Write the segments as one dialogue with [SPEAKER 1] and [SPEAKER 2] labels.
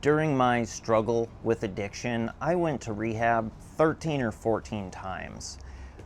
[SPEAKER 1] During my struggle with addiction, I went to rehab 13 or 14 times.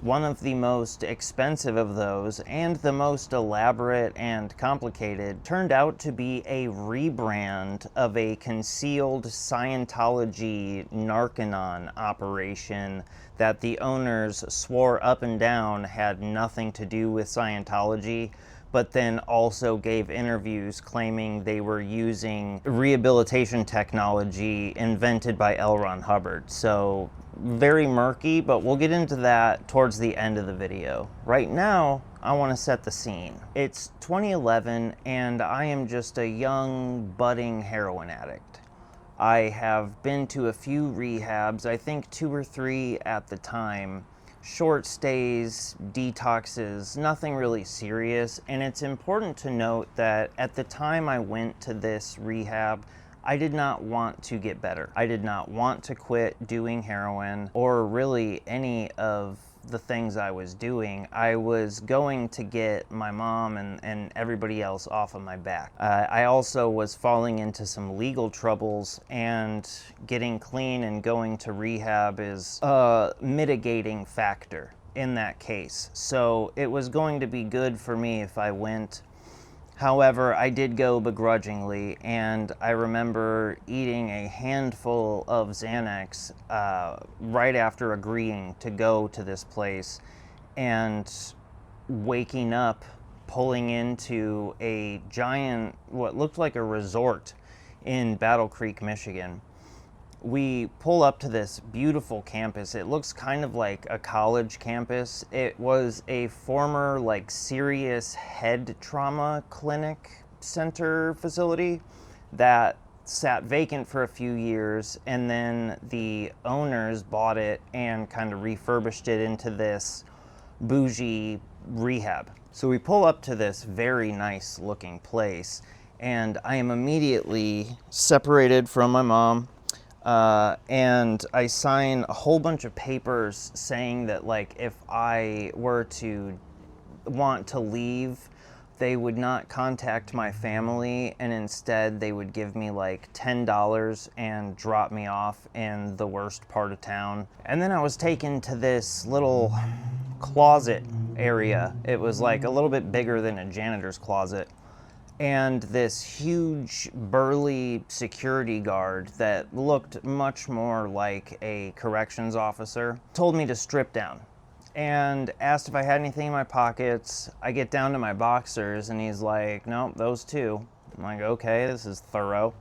[SPEAKER 1] One of the most expensive of those, and the most elaborate and complicated, turned out to be a rebrand of a concealed Scientology Narconon operation that the owners swore up and down had nothing to do with Scientology, but then also gave interviews claiming they were using rehabilitation technology invented by L. Ron Hubbard. So very murky, but we'll get into that towards the end of the video. Right now, I want to set the scene. It's 2011 and I am just a young, budding heroin addict. I have been to a few rehabs, I think 2 or 3 at the time. Short stays, detoxes, nothing really serious. And it's important to note that at the time I went to this rehab, I did not want to get better. I did not want to quit doing heroin or really any of the things I was doing. I was going to get my mom and everybody else off of my back. I also was falling into some legal troubles, and getting clean and going to rehab is a mitigating factor in that case. So it was going to be good for me if I went. However, I did go begrudgingly, and I remember eating a handful of Xanax right after agreeing to go to this place, and waking up, pulling into a giant, what looked like a resort in Battle Creek, Michigan. We pull up to this beautiful campus. It looks kind of like a college campus. It was a former serious head trauma clinic center facility that sat vacant for a few years, and then the owners bought it and kind of refurbished it into this bougie rehab. So we pull up to this very nice looking place, and I am immediately separated from my mom. And I sign a whole bunch of papers saying that if I were to want to leave, they would not contact my family, and instead they would give me $10 and drop me off in the worst part of town. And then I was taken to this little closet area. It was a little bit bigger than a janitor's closet. And this huge, burly security guard that looked much more like a corrections officer told me to strip down and asked if I had anything in my pockets. I get down to my boxers, and he's like, "Nope, those too." I'm like, "Okay, this is thorough."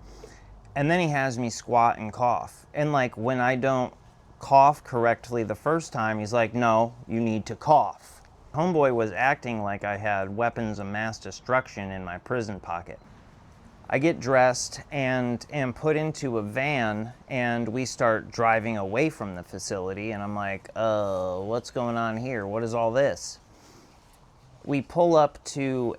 [SPEAKER 1] And then he has me squat and cough. And when I don't cough correctly the first time, he's like, "No, you need to cough." Homeboy was acting like I had weapons of mass destruction in my prison pocket. I get dressed and am put into a van, and we start driving away from the facility, and I'm like, what's going on here? What is all this? We pull up to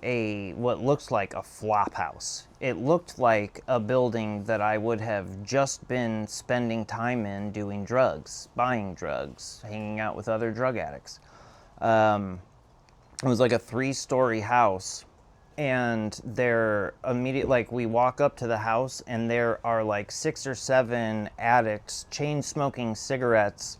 [SPEAKER 1] what looks like a flop house. It looked like a building that I would have just been spending time in doing drugs, buying drugs, hanging out with other drug addicts. It was like a 3-story house, and there we walk up to the house, and there are 6 or 7 addicts chain smoking cigarettes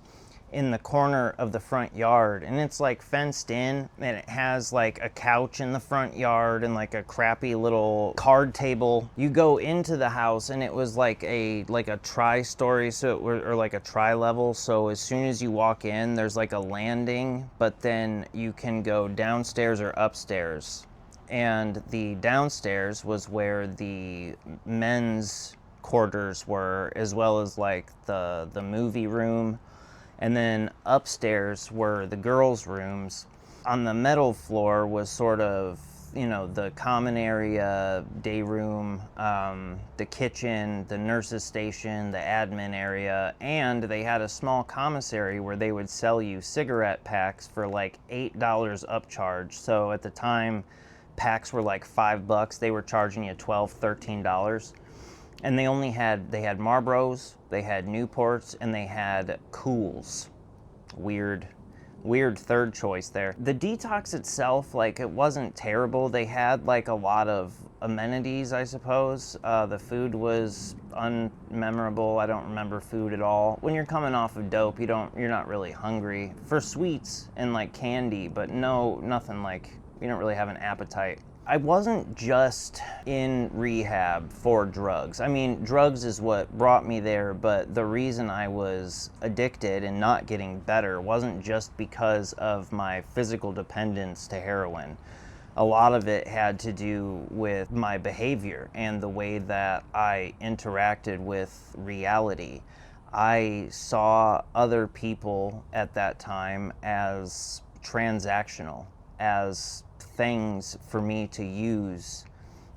[SPEAKER 1] in the corner of the front yard, and it's fenced in, and it has a couch in the front yard and a crappy little card table. You go into the house, and it was a tri-story, or a tri-level, so as soon as you walk in, there's a landing, but then you can go downstairs or upstairs. And the downstairs was where the men's quarters were, as well as the movie room. And then upstairs were the girls' rooms. On the metal floor was sort of, the common area, day room, the kitchen, the nurse's station, the admin area, and they had a small commissary where they would sell you cigarette packs for $8 upcharge. So at the time, packs were $5. They were charging you $12, $13. And they had Marlboros, they had Newports, and they had Cools. Weird weird third choice there. The detox itself, like, it wasn't terrible. They had like a lot of amenities, I suppose. The food was unmemorable. I don't remember food at all. When you're coming off of dope, you're not really hungry for sweets and like candy, but nothing like, you don't really have an appetite. I wasn't just in rehab for drugs. I mean, drugs is what brought me there, but the reason I was addicted and not getting better wasn't just because of my physical dependence to heroin. A lot of it had to do with my behavior and the way that I interacted with reality. I saw other people at that time as transactional, as things for me to use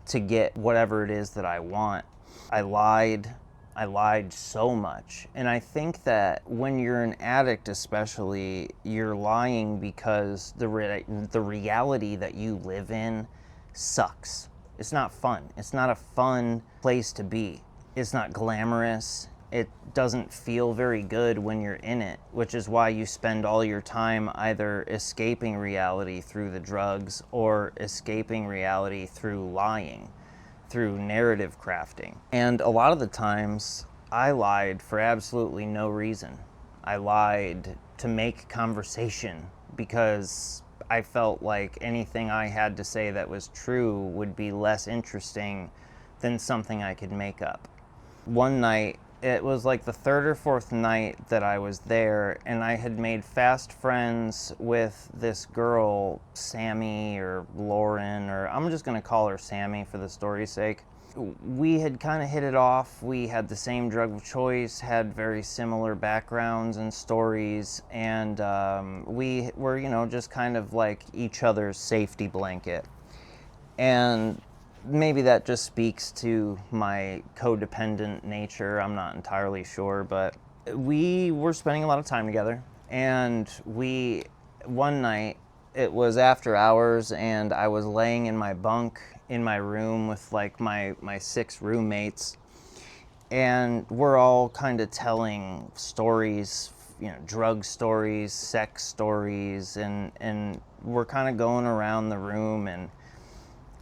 [SPEAKER 1] to get whatever it is that I want. I lied so much. And I think that when you're an addict especially, you're lying because the reality that you live in sucks. It's not fun. It's not a fun place to be. It's not glamorous. It doesn't feel very good when you're in it, which is why you spend all your time either escaping reality through the drugs or escaping reality through lying, through narrative crafting. And a lot of the times, I lied for absolutely no reason. I lied to make conversation because I felt like anything I had to say that was true would be less interesting than something I could make up. One night, it was like the third or fourth night that I was there, and I had made fast friends with this girl, Sammy or Lauren, or I'm just gonna call her Sammy for the story's sake. We had kind of hit it off. We had the same drug of choice, had very similar backgrounds and stories, and we were, just kind of like each other's safety blanket. And maybe that just speaks to my codependent nature. I'm not entirely sure, but we were spending a lot of time together. And one night, it was after hours, and I was laying in my bunk in my room with like my 6 roommates. And we're all kind of telling stories, drug stories, sex stories, and we're kind of going around the room, and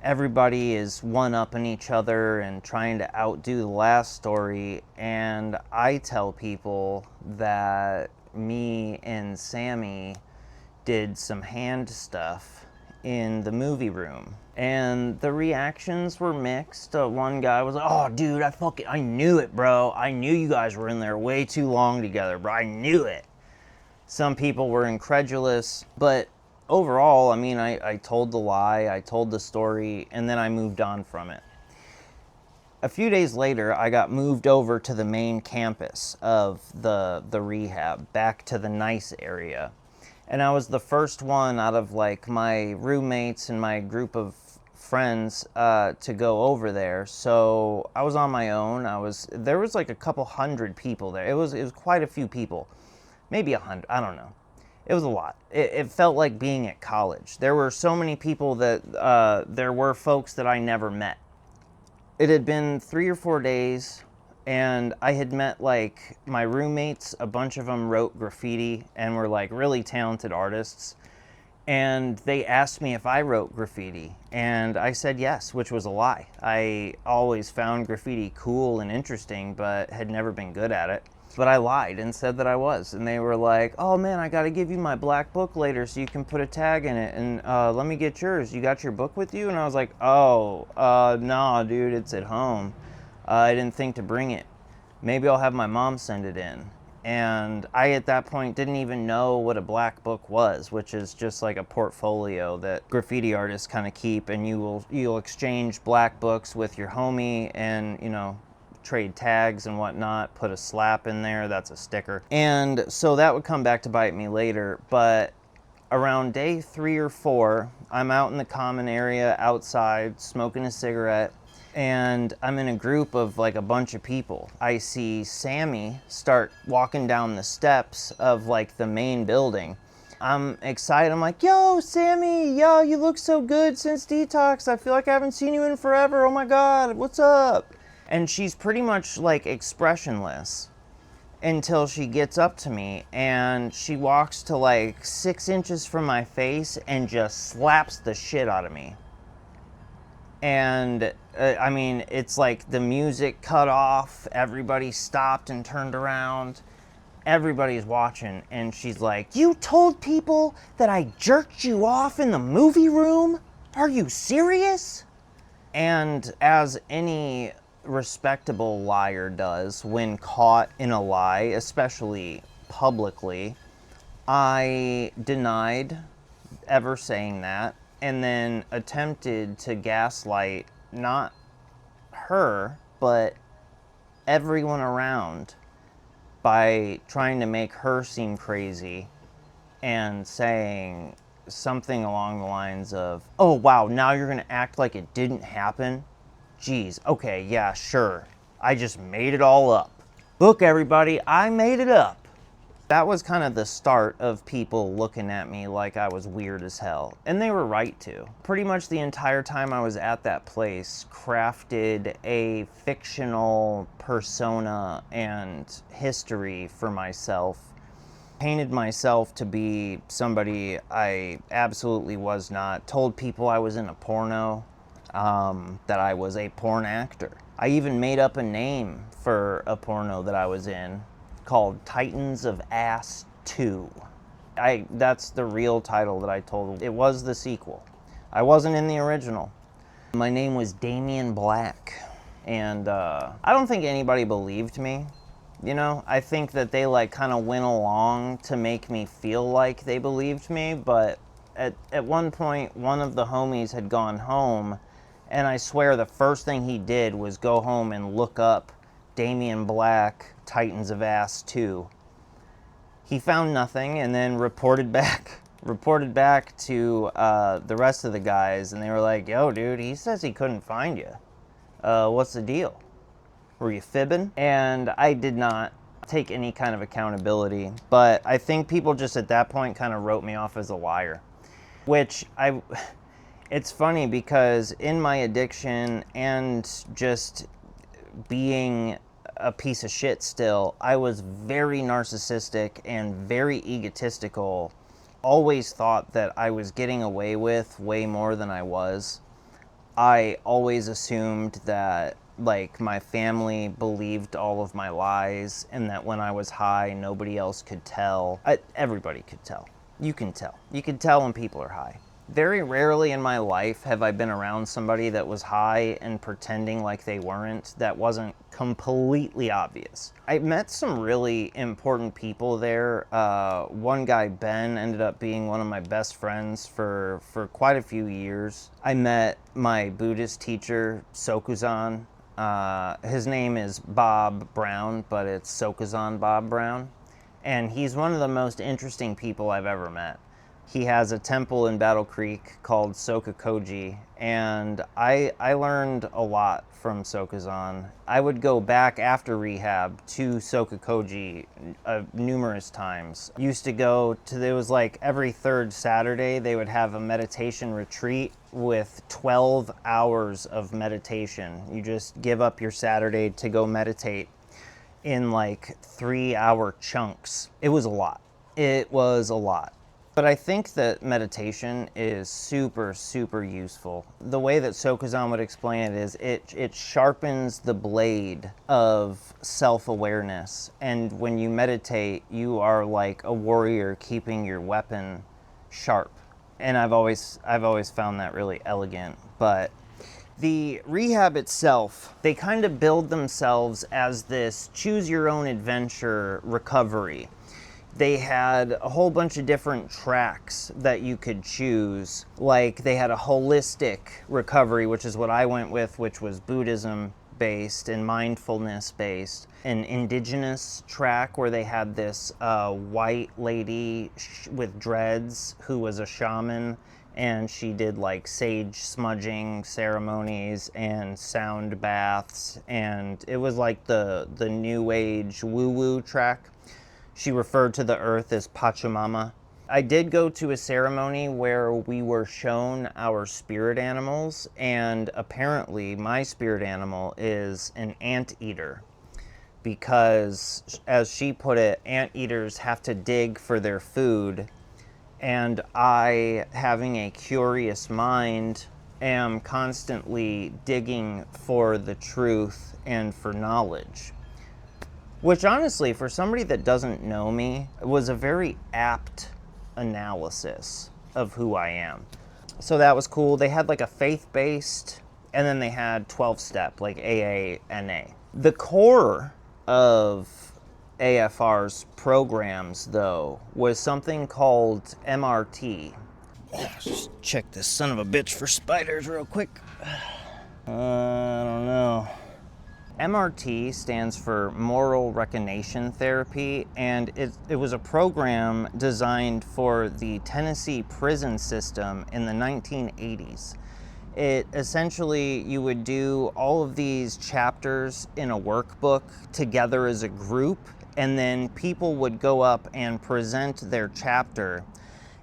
[SPEAKER 1] everybody is one-upping each other and trying to outdo the last story. And I tell people that me and Sammy did some hand stuff in the movie room. And the reactions were mixed. One guy was like, "Oh, dude, I knew it, bro. I knew you guys were in there way too long together, bro. I knew it." Some people were incredulous, but overall, I mean, I told the lie, I told the story, and then I moved on from it. A few days later, I got moved over to the main campus of the rehab, back to the nice area. And I was the first one out of like my roommates and my group of friends to go over there. So I was on my own. There was like a couple hundred people there. It was quite a few people, maybe 100. I don't know. It was a lot. It felt like being at college. There were so many people that there were folks that I never met. It had been 3 or 4 days, and I had met like my roommates. A bunch of them wrote graffiti and were like really talented artists. And they asked me if I wrote graffiti, and I said yes, which was a lie. I always found graffiti cool and interesting, but had never been good at it. But I lied and said that I was, and they were like, "Oh man, I gotta give you my black book later so you can put a tag in it, and let me get yours. You got your book with you?" And I was like, "Oh, no, dude, it's at home. I didn't think to bring it. Maybe I'll have my mom send it in." And I, at that point, didn't even know what a black book was, which is just like a portfolio that graffiti artists kind of keep, and you'll exchange black books with your homie, and trade tags and whatnot, put a slap in there, that's a sticker. And so that would come back to bite me later, but around day 3 or 4, I'm out in the common area outside smoking a cigarette, and I'm in a group of like a bunch of people. I see Sammy start walking down the steps of like the main building. I'm excited. I'm like, "Yo, Sammy, yo, you look so good since detox. I feel like I haven't seen you in forever. Oh my God, what's up?" And she's pretty much like expressionless. until she gets up to me and she walks to like 6 inches from my face and just slaps the shit out of me. And I mean, it's like the music cut off, everybody stopped and turned around, everybody's watching, and she's like, "You told people that I jerked you off in the movie room? Are you serious?" And as any respectable liar does when caught in a lie, especially publicly, I denied ever saying that, and then attempted to gaslight not her, but everyone around by trying to make her seem crazy and saying something along the lines of, "Oh wow, now you're gonna act like it didn't happen? Geez, okay, yeah, sure. I just made it all up. Look everybody, I made it up." That was kind of the start of people looking at me like I was weird as hell. And they were right to. Pretty much the entire time I was at that place, crafted a fictional persona and history for myself. Painted myself to be somebody I absolutely was not. Told people I was in a porno, that I was a porn actor. I even made up a name for a porno that I was in called Titans of Ass 2. That's the real title that I told. It was the sequel. I wasn't in the original. My name was Damian Black, and I don't think anybody believed me. You know, I think that they like kind of went along to make me feel like they believed me, but at one point, one of the homies had gone home, and I swear the first thing he did was go home and look up Damian Black, Titans of Ass 2. He found nothing and then reported back to the rest of the guys, and they were like, "Yo, dude, he says he couldn't find you. What's the deal? Were you fibbing?" And I did not take any kind of accountability, but I think people just at that point kind of wrote me off as a liar, which it's funny because in my addiction and just being a piece of shit still, I was very narcissistic and very egotistical. Always thought that I was getting away with way more than I was. I always assumed that like my family believed all of my lies and that when I was high nobody else could tell. Everybody could tell. You can tell. You can tell when people are high. Very rarely in my life have I been around somebody that was high and pretending like they weren't. That wasn't completely obvious. I met some really important people there. One guy, Ben, ended up being one of my best friends for quite a few years. I met my Buddhist teacher, Sokuzan. His name is Bob Brown, but it's Sokuzan Bob Brown. And he's one of the most interesting people I've ever met. He has a temple in Battle Creek called Sokakoji, and I learned a lot from Sokuzan. I would go back after rehab to Sokakoji numerous times. Used to go to, it was like every third Saturday they would have a meditation retreat with 12 hours of meditation. You just give up your Saturday to go meditate in like 3-hour chunks. It was a lot. It was a lot. But I think that meditation is super, super useful. The way that Sokuzan would explain it is it sharpens the blade of self-awareness. And when you meditate, you are like a warrior keeping your weapon sharp. And I've always found that really elegant. But the rehab itself, they kind of build themselves as this choose-your-own-adventure recovery. They had a whole bunch of different tracks that you could choose. Like they had a holistic recovery, which is what I went with, which was Buddhism based and mindfulness based. An indigenous track where they had this white lady with dreads who was a shaman, and she did like sage smudging ceremonies and sound baths, and it was like the new age woo-woo track. She referred to the earth as Pachamama. I did go to a ceremony where we were shown our spirit animals, and apparently my spirit animal is an anteater. because, as she put it, anteaters have to dig for their food, and I, having a curious mind, am constantly digging for the truth and for knowledge. Which, honestly, for somebody that doesn't know me, was a very apt analysis of who I am. So that was cool. They had like a faith-based, and then they had 12-step, like AA, NA. The core of AFR's programs, though, was something called MRT. Let's just check this son of a bitch for spiders real quick. I don't know. MRT stands for Moral Reconation Therapy, and it was a program designed for the Tennessee prison system in the 1980s. It essentially, you would do all of these chapters in a workbook together as a group, and then people would go up and present their chapter.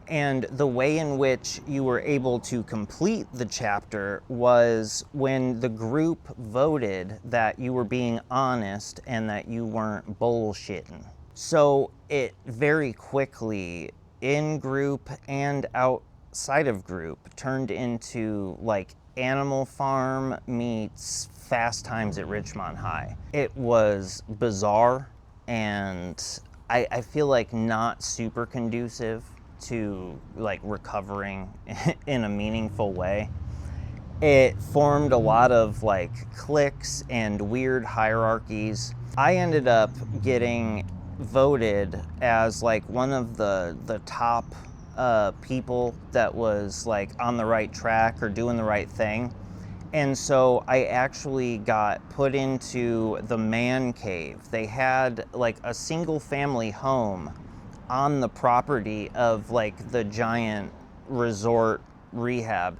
[SPEAKER 1] And the way in which you were able to complete the chapter was when the group voted that you were being honest and that you weren't bullshitting. So it very quickly, in group and outside of group, turned into like Animal Farm meets Fast Times at Ridgemont High. It was bizarre, and I feel like not super conducive to like recovering in a meaningful way. It formed a lot of like cliques and weird hierarchies. I ended up getting voted as like one of the top people that was like on the right track or doing the right thing. And so I actually got put into the man cave. They had like a single family home on the property of like the giant resort rehab,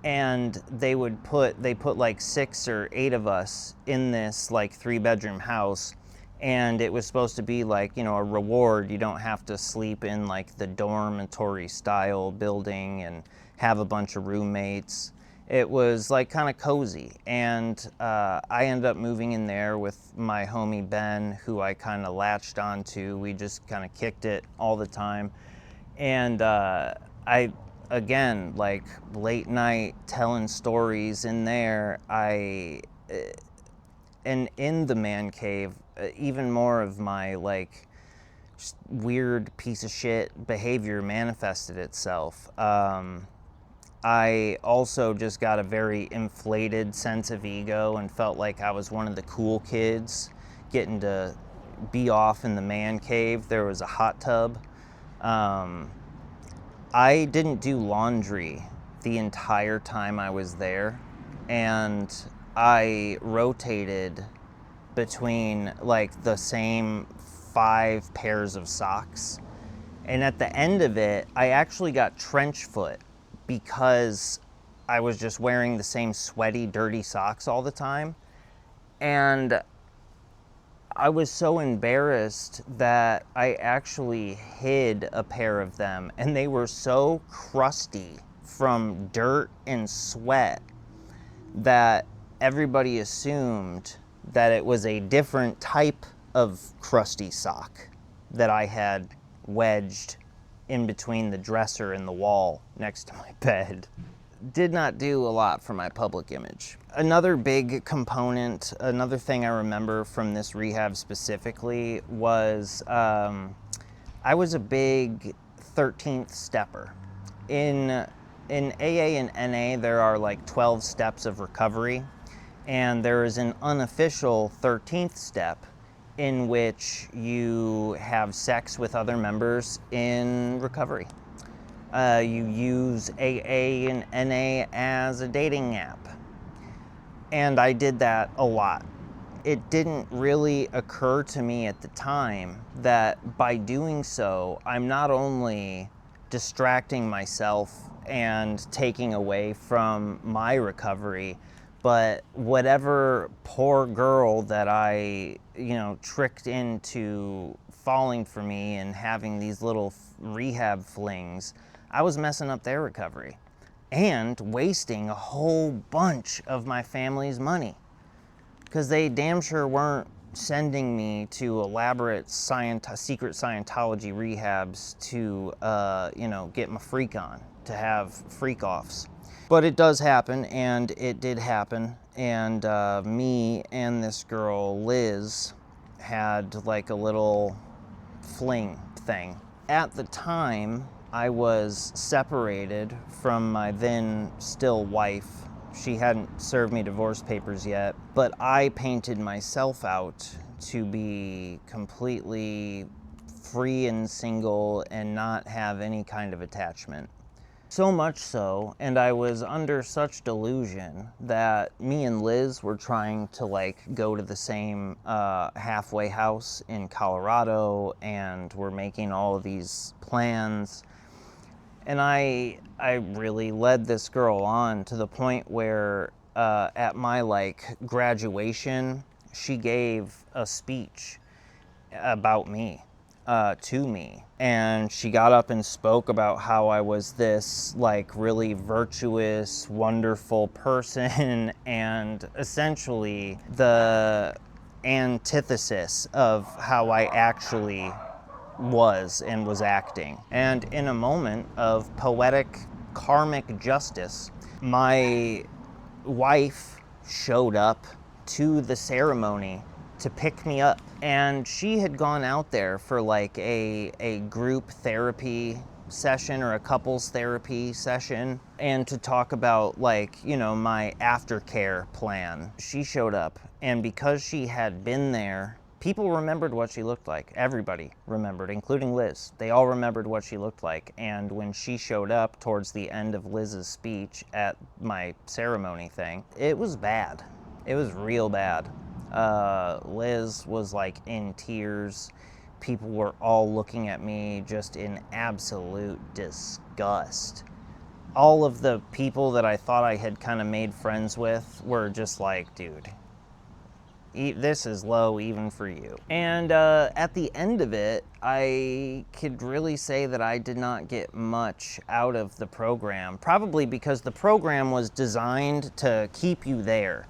[SPEAKER 1] and they put like 6 or 8 of us in this like 3-bedroom house, and it was supposed to be like, you know, a reward. You don't have to sleep in like the dormitory style building and have a bunch of roommates. It was like kind of cozy, and I ended up moving in there with my homie Ben, who I kind of latched onto. We just kind of kicked it all the time, and I, again, like late night telling stories in there. And in the man cave, even more of my like just weird piece of shit behavior manifested itself. I also just got a very inflated sense of ego and felt like I was one of the cool kids getting to be off in the man cave. There was a hot tub. I didn't do laundry the entire time I was there, and I rotated between like the same 5 pairs of socks. And at the end of it, I actually got trench foot, because I was just wearing the same sweaty, dirty socks all the time. And I was so embarrassed that I actually hid a pair of them, and they were so crusty from dirt and sweat that everybody assumed that it was a different type of crusty sock that I had wedged in between the dresser and the wall next to my bed. Did not do a lot for my public image. Another big component, another thing I remember from this rehab specifically was I was a big 13th stepper. In AA and NA, there are like 12 steps of recovery, and there is an unofficial 13th step in which you have sex with other members in recovery. You use AA and NA as a dating app. And I did that a lot. It didn't really occur to me at the time that by doing so, I'm not only distracting myself and taking away from my recovery, but whatever poor girl that I, tricked into falling for me and having these little rehab flings, I was messing up their recovery and wasting a whole bunch of my family's money, because they damn sure weren't sending me to elaborate secret Scientology rehabs to, get my freak on, to have freak-offs. But it does happen, and it did happen, and me and this girl, Liz, had like a little fling thing. At the time, I was separated from my then still wife. She hadn't served me divorce papers yet, but I painted myself out to be completely free and single and not have any kind of attachment. So much so, and I was under such delusion that me and Liz were trying to go to the same halfway house in Colorado, and we're making all of these plans. And I really led this girl on to the point where at my graduation, she gave a speech about me to me, and she got up and spoke about how I was this really virtuous, wonderful person, and essentially the antithesis of how I actually was and was acting. And in a moment of poetic karmic justice, my wife showed up to the ceremony to pick me up, and she had gone out there for a group therapy session or a couples therapy session, and to talk about my aftercare plan. She showed up, and because she had been there, people remembered what she looked like. Everybody remembered, including Liz. They all remembered what she looked like. And when she showed up towards the end of Liz's speech at my ceremony thing, it was bad. It was real bad. Liz was in tears. People were all looking at me just in absolute disgust. All of the people that I thought I had kind of made friends with were just dude, this is low even for you. And at the end of it, I could really say that I did not get much out of the program, probably because the program was designed to keep you there.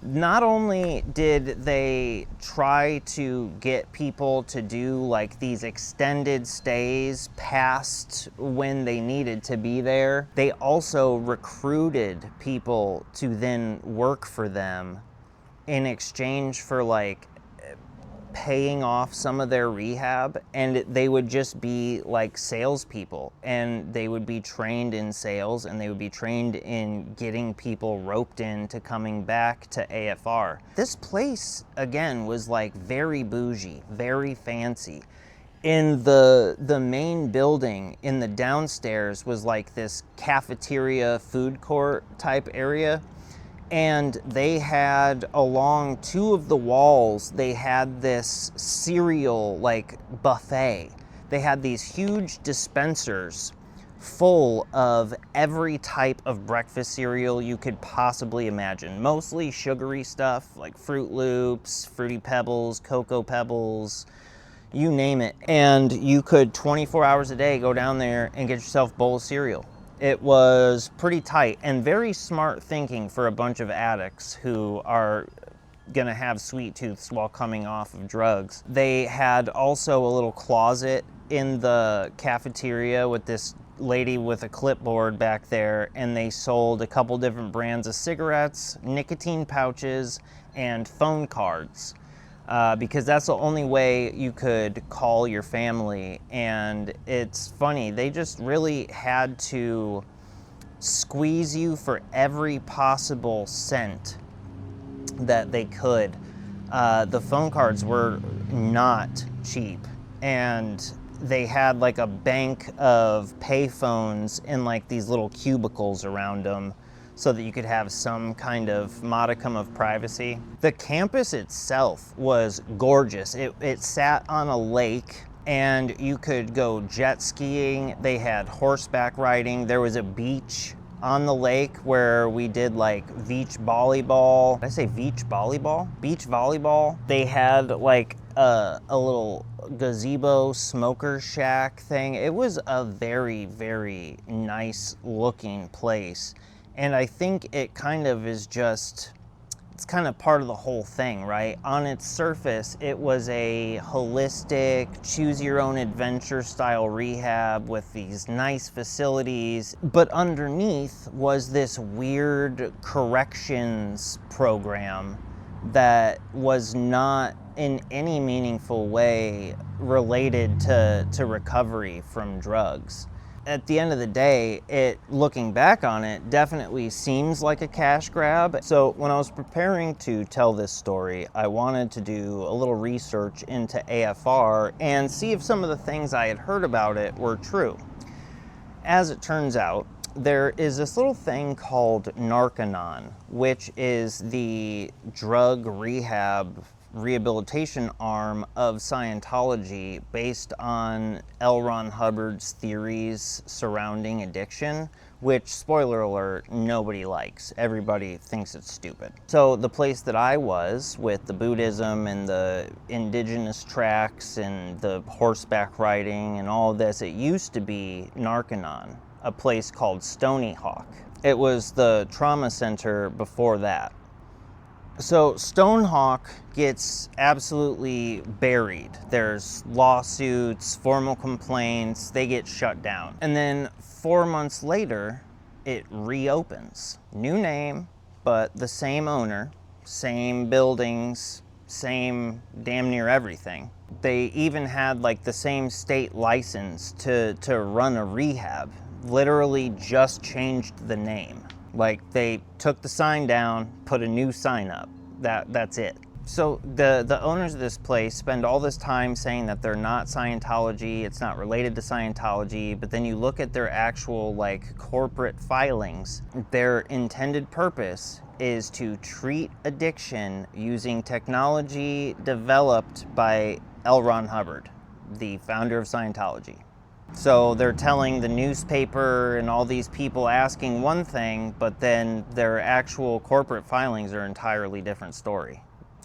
[SPEAKER 1] Not only did they try to get people to do these extended stays past when they needed to be there, they also recruited people to then work for them in exchange for paying off some of their rehab, and they would just be salespeople, and they would be trained in sales, and they would be trained in getting people roped into coming back to AFR. This place, again, was very bougie, very fancy. In the main building, in the downstairs, was this cafeteria food court type area. And they had, along two of the walls, they had this cereal buffet. They had these huge dispensers full of every type of breakfast cereal you could possibly imagine. Mostly sugary stuff like Fruit Loops, Fruity Pebbles, Cocoa Pebbles, you name it. And you could 24 hours a day go down there and get yourself a bowl of cereal. It was pretty tight and very smart thinking for a bunch of addicts who are gonna have sweet tooths while coming off of drugs. They had also a little closet in the cafeteria with this lady with a clipboard back there, and they sold a couple different brands of cigarettes, nicotine pouches, and phone cards. Because that's the only way you could call your family. And it's funny, they just really had to squeeze you for every possible cent that they could. The phone cards were not cheap, and they had a bank of payphones in these little cubicles around them, so that you could have some kind of modicum of privacy. The campus itself was gorgeous. It sat on a lake, and you could go jet skiing. They had horseback riding. There was a beach on the lake where we did beach volleyball. Did I say beach volleyball? Beach volleyball. They had a little gazebo smoker shack thing. It was a very, very nice looking place. And I think it kind of is just It's kind of part of the whole thing, right? On its surface, it was a holistic, choose-your-own-adventure style rehab with these nice facilities, but underneath was this weird corrections program that was not in any meaningful way related to recovery from drugs. At the end of the day, looking back on it, definitely seems like a cash grab. So when I was preparing to tell this story, I wanted to do a little research into AFR and see if some of the things I had heard about it were true. As it turns out, there is this little thing called Narconon, which is the drug rehabilitation arm of Scientology based on L. Ron Hubbard's theories surrounding addiction, which, spoiler alert, nobody likes. Everybody thinks it's stupid. So the place that I was, with the Buddhism and the indigenous tracks and the horseback riding and all of this, it used to be Narconon, a place called Stone Hawk. It was the trauma center before that. So Stone Hawk gets absolutely buried. There's lawsuits, formal complaints, they get shut down. And then 4 months later, it reopens. New name, but the same owner, same buildings, same damn near everything. They even had like the same state license to run a rehab. Literally just changed the name. Like, they took the sign down, put a new sign up. That's it. So the owners of this place spend all this time saying that they're not Scientology, it's not related to Scientology, but then you look at their actual like corporate filings, their intended purpose is to treat addiction using technology developed by L. Ron Hubbard, the founder of Scientology. So they're telling the newspaper and all these people asking one thing, but then their actual corporate filings are an entirely different story.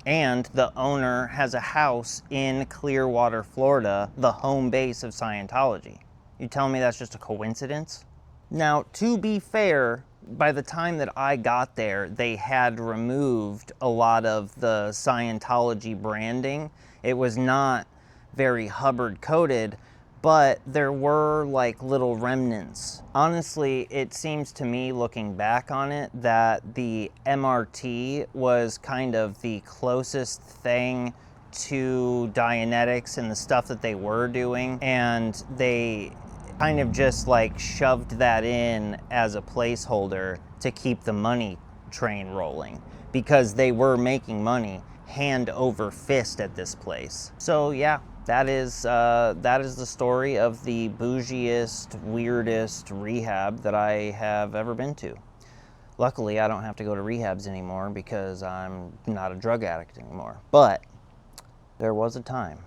[SPEAKER 1] And the owner has a house in Clearwater, Florida, the home base of Scientology. You telling me that's just a coincidence? Now, to be fair, by the time that I got there, they had removed a lot of the Scientology branding. It was not very Hubbard coded, but there were like little remnants. Honestly, it seems to me, looking back on it, that the MRT was kind of the closest thing to Dianetics and the stuff that they were doing, and they kind of just like shoved that in as a placeholder to keep the money train rolling, because they were making money hand over fist at this place. So yeah, that is the story of the bougiest, weirdest rehab that I have ever been to. Luckily, I don't have to go to rehabs anymore because I'm not a drug addict anymore. But there was a time.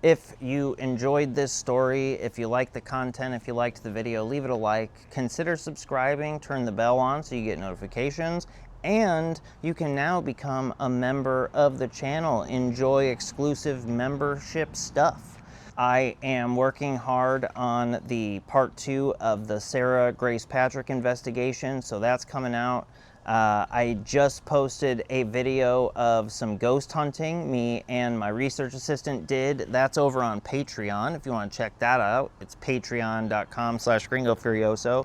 [SPEAKER 1] If you enjoyed this story, if you liked the content, if you liked the video, leave it a like. Consider subscribing, turn the bell on so you get notifications. And you can now become a member of the channel, enjoy exclusive membership stuff. I am working hard on the part 2 of the Sarah Grace Patrick investigation, so that's coming out. I just posted a video of some ghost hunting me and my research assistant did. That's over on Patreon if you want to check that out. It's patreon.com/Gringo Furioso.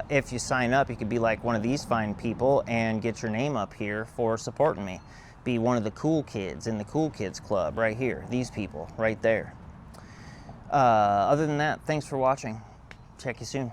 [SPEAKER 1] If you sign up, you could be like one of these fine people and get your name up here for supporting me. Be one of the cool kids in the Cool Kids Club right here. These people right there. Other than that, thanks for watching. Check you soon.